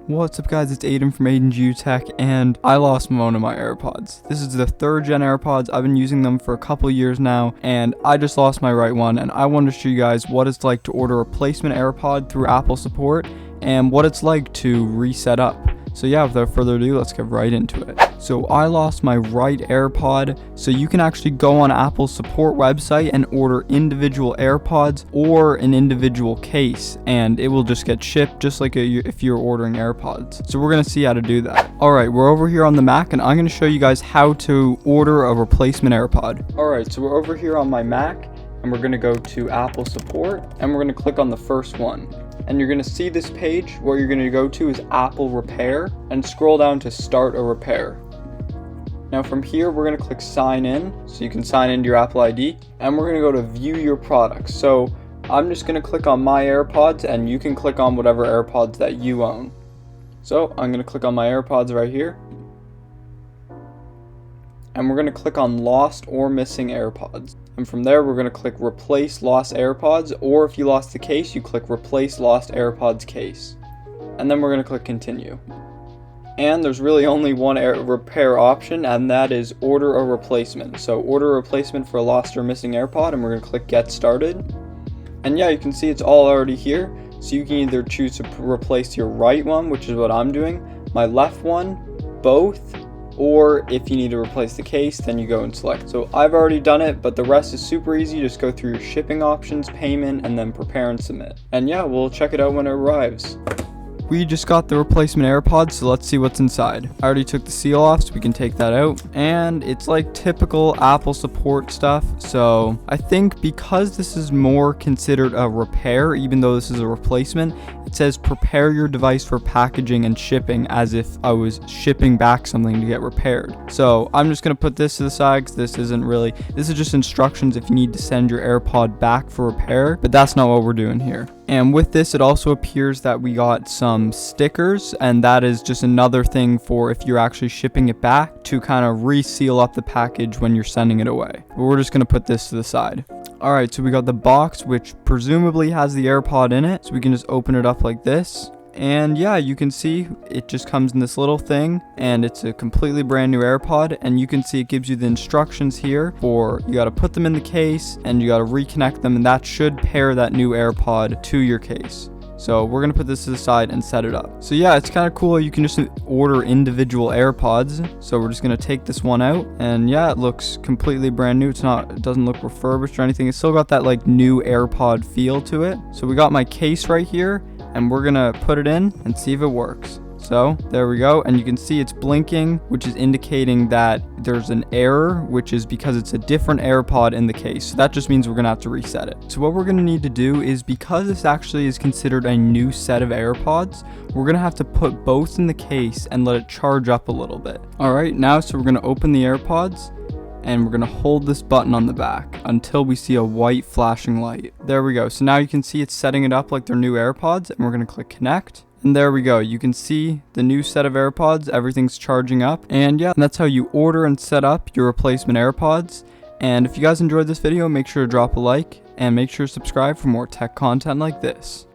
What's up guys, it's Aiden from Aiden Tech, and I lost one of my AirPods. This is the 3rd gen AirPods. I've been using them for a couple years now, and I just lost my right one, and I wanted to show you guys what it's like to order a replacement AirPod through Apple support, and what it's like to reset up. So yeah, without further ado, let's get right into it. So I lost my right AirPod, so you can actually go on Apple's support website and order individual AirPods or an individual case, and it will just get shipped just like if you're ordering AirPods. So we're gonna see how to do that. Alright, we're over here on the Mac, and I'm gonna show you guys how to order a replacement AirPod. Alright, so we're over here on my Mac, and we're gonna go to Apple support, and we're gonna click on the first one. And you're going to see this page. What you're going to go to is Apple Repair and scroll down to Start a Repair. Now from here, we're going to click Sign In, so you can sign into your Apple ID, and we're going to go to View Your Products. So I'm just going to click on My AirPods, and you can click on whatever AirPods that you own. So I'm going to click on my AirPods right here, and we're going to click on Lost or Missing AirPods. And from there, we're going to click Replace Lost AirPods, or if you lost the case, you click Replace Lost AirPods Case. And then we're going to click Continue. And there's really only one repair option, and that is order a replacement. So order a replacement for a lost or missing AirPod, and we're going to click Get Started. And yeah, you can see it's all already here. So you can either choose to replace your right one, which is what I'm doing, my left one, both, or if you need to replace the case, then you go and select. So I've already done it, but the rest is super easy. Just go through your shipping options, payment, and then prepare and submit. And yeah, we'll check it out when it arrives. We just got the replacement AirPods, so let's see what's inside. I already took the seal off, so we can take that out. And it's like typical Apple support stuff. So I think because this is more considered a repair, even though this is a replacement, it says prepare your device for packaging and shipping, as if I was shipping back something to get repaired. So I'm just going to put this to the side because this is just instructions if you need to send your AirPod back for repair, but that's not what we're doing here. And with this, it also appears that we got some stickers, and that is just another thing for if you're actually shipping it back to kind of reseal up the package when you're sending it away. But we're just going to put this to the side. Alright, so we got the box, which presumably has the AirPod in it, so we can just open it up like this. And yeah, you can see it just comes in this little thing, and it's a completely brand new AirPod, and you can see it gives you the instructions here for you got to put them in the case and you got to reconnect them, and that should pair that new AirPod to your case. So we're going to put this to the side and set it up. So yeah, it's kind of cool. You can just order individual AirPods. So we're just going to take this one out, and yeah, it looks completely brand new. It doesn't look refurbished or anything. It's still got that like new AirPod feel to it. So we got my case right here, and we're going to put it in and see if it works. So there we go, and you can see it's blinking, which is indicating that there's an error, which is because it's a different AirPod in the case. So that just means we're gonna have to reset it. So what we're gonna need to do is, because this actually is considered a new set of AirPods, we're gonna have to put both in the case and let it charge up a little bit. All right, now so we're gonna open the AirPods, and we're gonna hold this button on the back until we see a white flashing light. There we go. So now you can see it's setting it up like their new AirPods, and we're gonna click connect. And there we go. You can see the new set of AirPods. Everything's charging up. And yeah, that's how you order and set up your replacement AirPods. And if you guys enjoyed this video, make sure to drop a like and make sure to subscribe for more tech content like this.